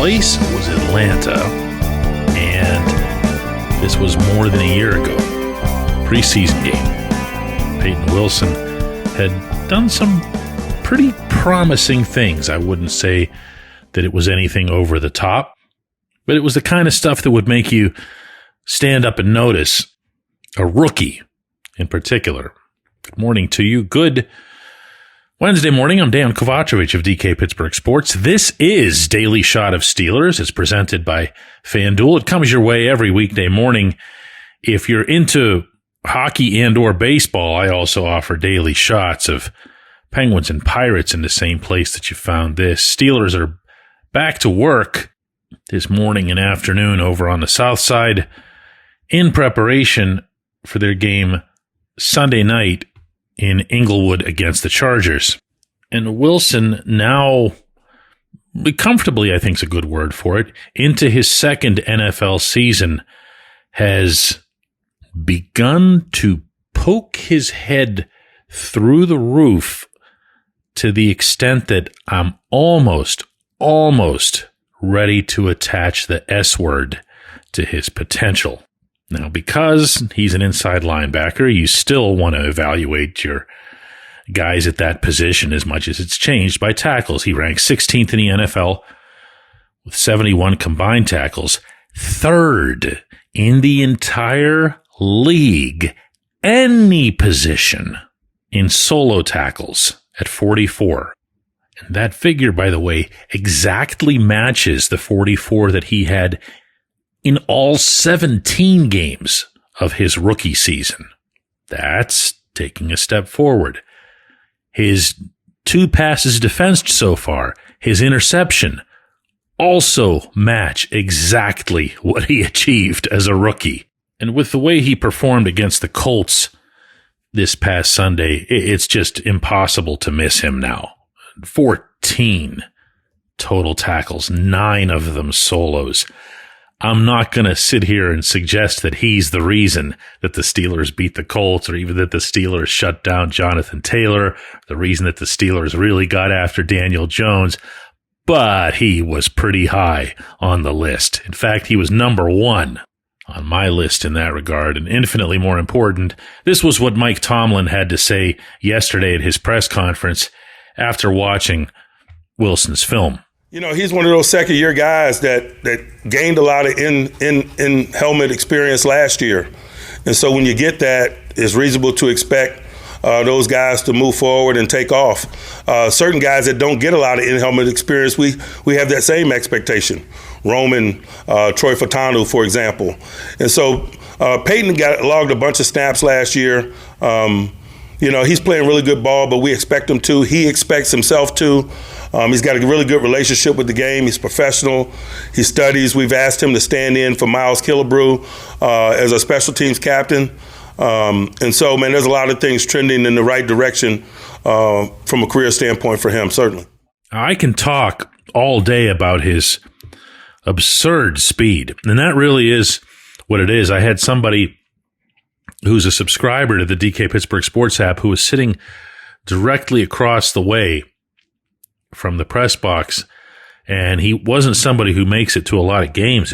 place was Atlanta, and this was more than a year ago. Preseason game. Payton Wilson had done some pretty promising things. I wouldn't say that it was anything over the top, but it was the kind of stuff that would make you stand up and notice a rookie in particular. Good morning to you. Good Wednesday morning. I'm Dejan Kovacevic of DK Pittsburgh Sports. This is Daily Shot of Steelers. It's presented by FanDuel. It comes your way every weekday morning. If you're into hockey and or baseball, I also offer daily shots of Penguins and Pirates in the same place that you found this. Steelers are back to work this morning and afternoon over on the south side in preparation for their game Sunday night in Inglewood against the Chargers. And Wilson now, comfortably I think is a good word for it, into his second NFL season, has begun to poke his head through the roof to the extent that I'm almost ready to attach the S word to his potential. Now, because he's an inside linebacker, you still want to evaluate your guys at that position as much as it's changed by tackles. He ranks 16th in the NFL with 71 combined tackles, third in the entire league, any position, in solo tackles at 44. And that figure, by the way, exactly matches the 44 that he had in all 17 games of his rookie season. That's taking a step forward. His 2 passes defensed so far, his interception, also match exactly what he achieved as a rookie. And with the way he performed against the Colts this past Sunday, it's just impossible to miss him now. 14 total tackles, 9 of them solos. I'm not going to sit here and suggest that he's the reason that the Steelers beat the Colts or even that the Steelers shut down Jonathan Taylor, the reason that the Steelers really got after Daniel Jones, but he was pretty high on the list. In fact, he was number 1 on my list in that regard. And infinitely more important, this was what Mike Tomlin had to say yesterday at his press conference after watching Wilson's film. You know, he's one of those second-year guys that gained a lot of in-helmet experience last year. And so when you get that, it's reasonable to expect those guys to move forward and take off. Certain guys that don't get a lot of in-helmet experience, we have that same expectation. Roman, Troy Fatanu, for example. And so Payton logged a bunch of snaps last year. He's playing really good ball, but we expect him to. He expects himself to. He's got a really good relationship with the game. He's professional. He studies. We've asked him to stand in for Miles Killebrew as a special teams captain. And so, man, there's a lot of things trending in the right direction from a career standpoint for him, certainly. I can talk all day about his absurd speed, and that really is what it is. I had somebody who's a subscriber to the DK Pittsburgh Sports app who was sitting directly across the way from the press box, and he wasn't somebody who makes it to a lot of games.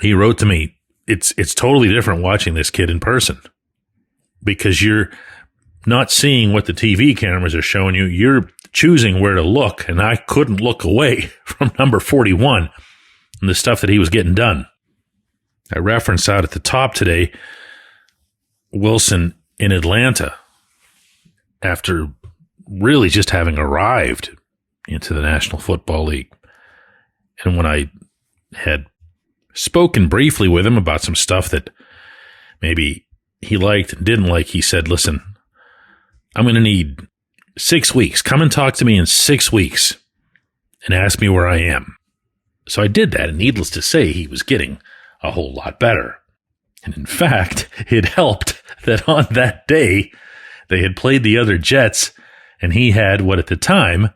He wrote to me, it's totally different watching this kid in person because you're not seeing what the TV cameras are showing you. You're choosing where to look, and I couldn't look away from number 41 and the stuff that he was getting done. I referenced out at the top today Wilson in Atlanta after really just having arrived into the National Football League. And when I had spoken briefly with him about some stuff that maybe he liked and didn't like, he said, listen, I'm going to need 6 weeks. Come and talk to me in 6 weeks and ask me where I am. So I did that, and needless to say, he was getting a whole lot better. And in fact, it helped that on that day, they had played the other Jets, and he had what at the time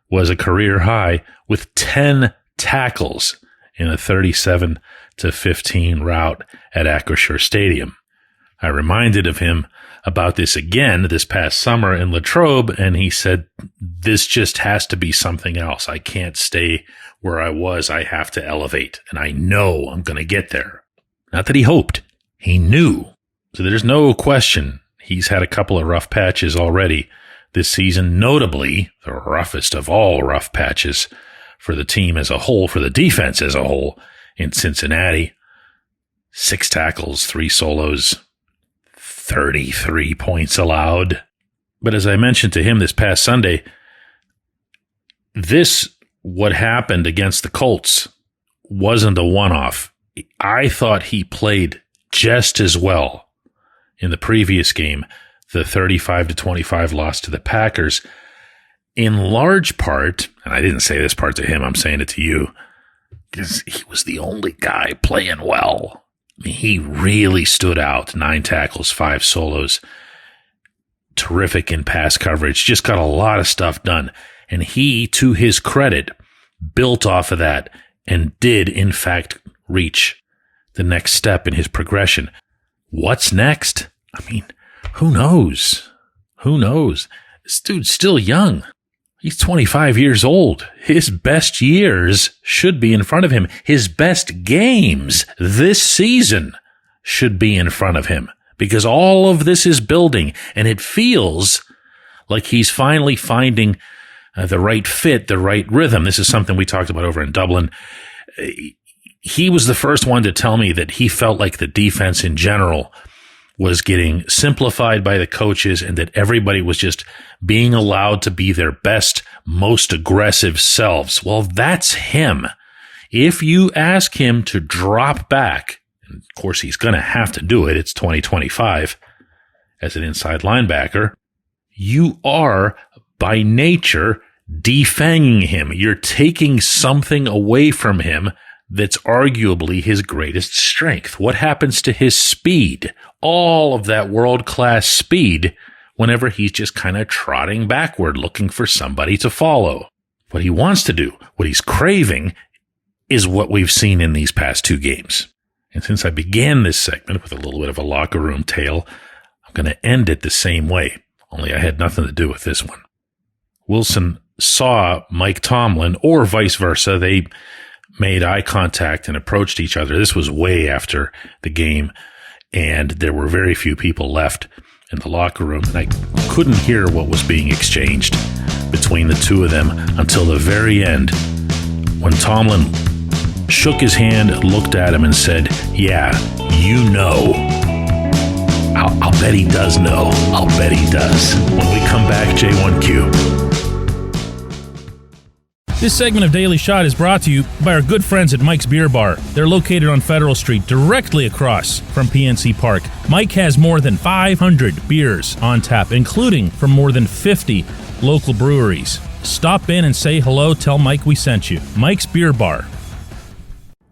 was a career high with 10 tackles in a 37-15 rout at Acrisure Stadium. I reminded of him about this again this past summer in Latrobe, and he said, this just has to be something else. I can't stay where I was. I have to elevate, and I know I'm going to get there. Not that he hoped. He knew. So there's no question he's had a couple of rough patches already this season, notably the roughest of all rough patches for the team as a whole, for the defense as a whole in Cincinnati. 6 tackles, 3 solos, 33 points allowed. But as I mentioned to him this past Sunday, what happened against the Colts wasn't a one-off. I thought he played just as well in the previous game, the 35-25 loss to the Packers, in large part, and I didn't say this part to him, I'm saying it to you, because he was the only guy playing well. I mean, he really stood out. 9 tackles, 5 solos, terrific in pass coverage, just got a lot of stuff done. And he, to his credit, built off of that and did, in fact, reach the next step in his progression. What's next? I mean, who knows? Who knows? This dude's still young. He's 25 years old. His best years should be in front of him. His best games this season should be in front of him, because all of this is building, and it feels like he's finally finding the right fit, the right rhythm. This is something we talked about over in Dublin. He was the first one to tell me that he felt like the defense in general was getting simplified by the coaches and that everybody was just being allowed to be their best, most aggressive selves. Well, that's him. If you ask him to drop back, and of course he's going to have to do it, it's 2025 as an inside linebacker, you are by nature defanging him. You're taking something away from him that's arguably his greatest strength. What happens to his speed? All of that world-class speed whenever he's just kind of trotting backward looking for somebody to follow. What he wants to do, what he's craving, is what we've seen in these past 2 games. And since I began this segment with a little bit of a locker room tale, I'm going to end it the same way, only I had nothing to do with this one. Wilson saw Mike Tomlin, or vice versa. They made eye contact and approached each other. This was way after the game, and there were very few people left in the locker room, and I couldn't hear what was being exchanged between the two of them until the very end, when Tomlin shook his hand, looked at him, and said, "Yeah, you know." I'll bet he does know. I'll bet he does. When we come back, J1Q. This segment of Daily Shot is brought to you by our good friends at Mike's Beer Bar. They're located on Federal Street, directly across from PNC Park. Mike has more than 500 beers on tap, including from more than 50 local breweries. Stop in and say hello. Tell Mike we sent you. Mike's Beer Bar.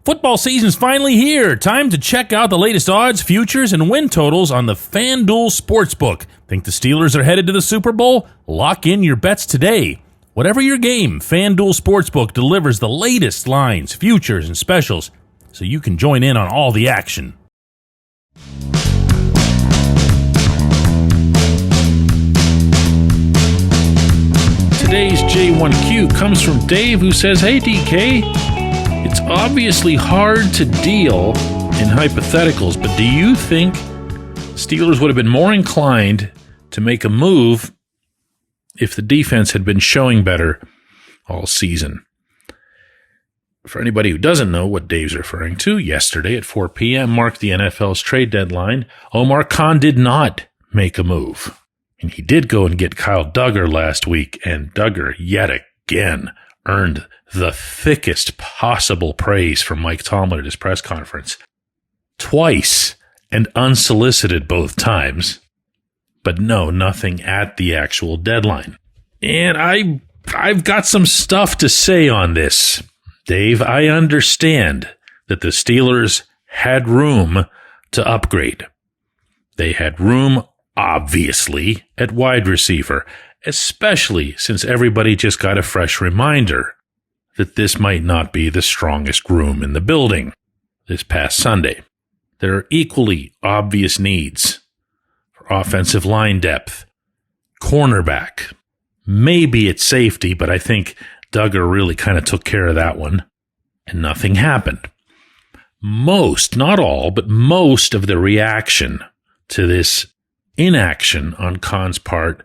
Football season's finally here. Time to check out the latest odds, futures, and win totals on the FanDuel Sportsbook. Think the Steelers are headed to the Super Bowl? Lock in your bets today. Whatever your game, FanDuel Sportsbook delivers the latest lines, futures, and specials, so you can join in on all the action. Today's J1Q comes from Dave, who says, "Hey DK, it's obviously hard to deal in hypotheticals, but do you think Steelers would have been more inclined to make a move if the defense had been showing better all season?" For anybody who doesn't know what Dave's referring to, yesterday at 4 p.m. marked the NFL's trade deadline. Omar Khan did not make a move. And he did go and get Kyle Duggar last week, and Duggar, yet again, earned the thickest possible praise from Mike Tomlin at his press conference. Twice, and unsolicited both times. But no, nothing at the actual deadline. And I've got some stuff to say on this, Dave. I understand that the Steelers had room to upgrade. They had room, obviously, at wide receiver, especially since everybody just got a fresh reminder that this might not be the strongest room in the building this past Sunday. There are equally obvious needs offensive line depth, cornerback. Maybe it's safety, but I think Duggar really kind of took care of that one, and nothing happened. Most, not all, but most of the reaction to this inaction on Khan's part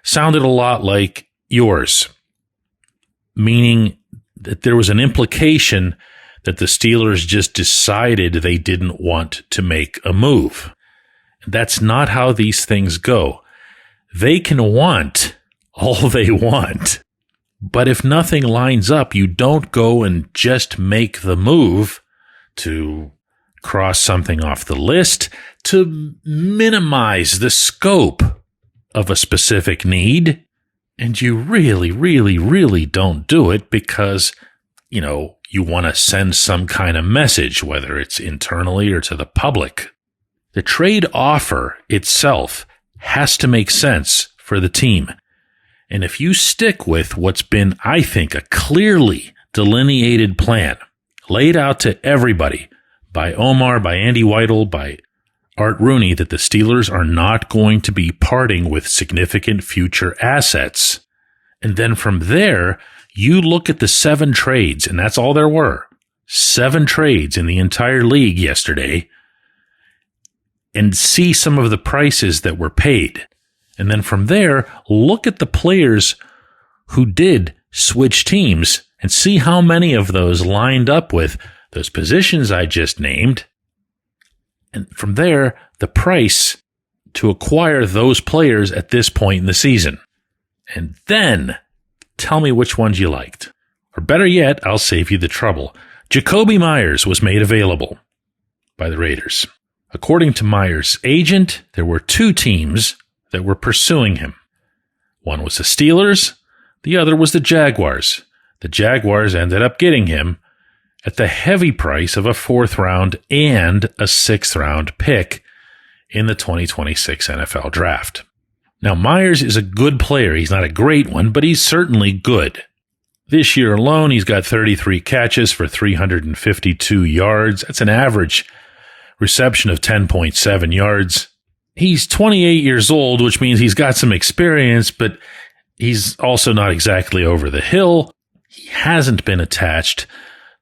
sounded a lot like yours, meaning that there was an implication that the Steelers just decided they didn't want to make a move. That's not how these things go. They can want all they want, but if nothing lines up, you don't go and just make the move to cross something off the list, to minimize the scope of a specific need. And you really, really, really don't do it because, you want to send some kind of message, whether it's internally or to the public. The trade offer itself has to make sense for the team. And if you stick with what's been, I think, a clearly delineated plan, laid out to everybody by Omar, by Andy Weidel, by Art Rooney, that the Steelers are not going to be parting with significant future assets. And then from there, you look at the 7 trades, and that's all there were. 7 trades in the entire league yesterday, and see some of the prices that were paid. And then from there, look at the players who did switch teams and see how many of those lined up with those positions I just named. And from there, the price to acquire those players at this point in the season. And then tell me which ones you liked. Or better yet, I'll save you the trouble. Jakobi Meyers was made available by the Raiders. According to Meyers' agent, there were 2 teams that were pursuing him. One was the Steelers, the other was the Jaguars. The Jaguars ended up getting him at the heavy price of a 4th round and a 6th round pick in the 2026 NFL draft. Now, Meyers is a good player. He's not a great one, but he's certainly good. This year alone, he's got 33 catches for 352 yards. That's an average reception of 10.7 yards. He's 28 years old, which means he's got some experience, but he's also not exactly over the hill. He hasn't been attached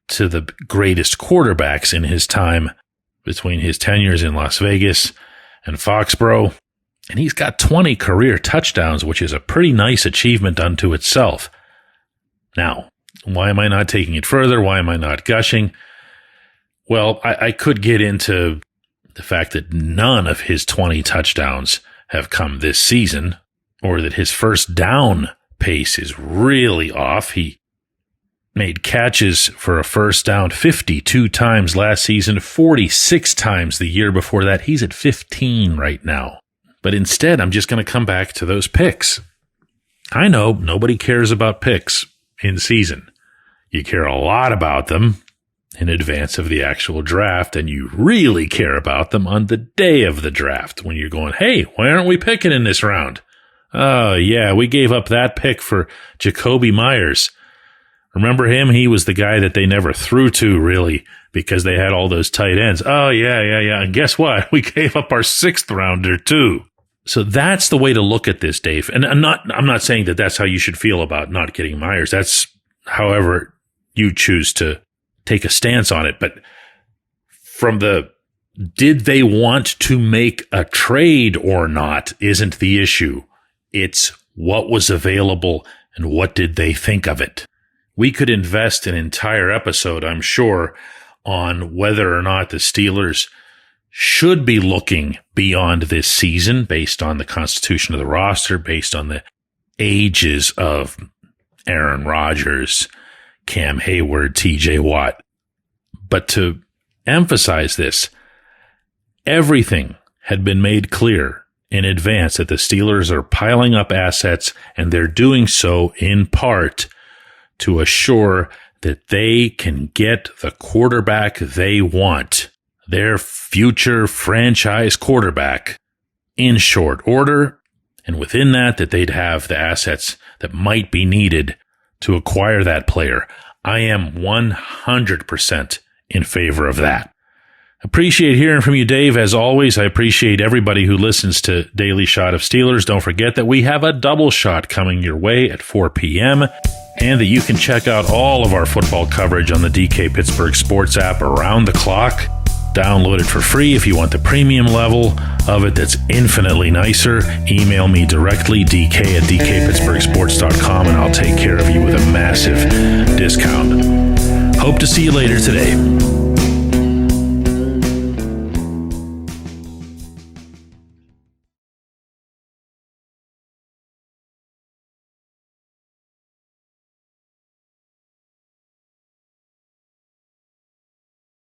to the greatest quarterbacks in his time between his tenures in Las Vegas and Foxborough. And he's got 20 career touchdowns, which is a pretty nice achievement unto itself. Now, why am I not taking it further? Why am I not gushing? Well, I could get into the fact that none of his 20 touchdowns have come this season, or that his first down pace is really off. He made catches for a first down 52 times last season, 46 times the year before that. He's at 15 right now. But instead, I'm just going to come back to those picks. I know nobody cares about picks in season. You care a lot about them in advance of the actual draft, and you really care about them on the day of the draft when you're going, hey, why aren't we picking in this round? Oh, yeah, we gave up that pick for Jakobi Meyers. Remember him? He was the guy that they never threw to, really, because they had all those tight ends. Oh, yeah. And guess what? We gave up our 6th rounder, too. So that's the way to look at this, Dave. And I'm not saying that that's how you should feel about not getting Meyers. That's however you choose to take a stance on it. But from the did they want to make a trade or not isn't the issue. It's what was available and what did they think of it. We could invest an entire episode, I'm sure, on whether or not the Steelers should be looking beyond this season based on the constitution of the roster, based on the ages of Aaron Rodgers, Cam Hayward, TJ Watt. But to emphasize this, everything had been made clear in advance that the Steelers are piling up assets, and they're doing so in part to assure that they can get the quarterback they want, their future franchise quarterback, in short order, and within that they'd have the assets that might be needed to acquire that player. I am 100% in favor of that. Appreciate hearing from you, Dave. As always, I appreciate everybody who listens to Daily Shot of Steelers. Don't forget that we have a double shot coming your way at 4 p.m. and that you can check out all of our football coverage on the DK Pittsburgh Sports app around the clock. Download it for free if you want the premium level of it that's infinitely nicer. Email me directly, dk@dkpittsburghsports.com, and I'll take care of you with a massive discount. Hope to see you later today.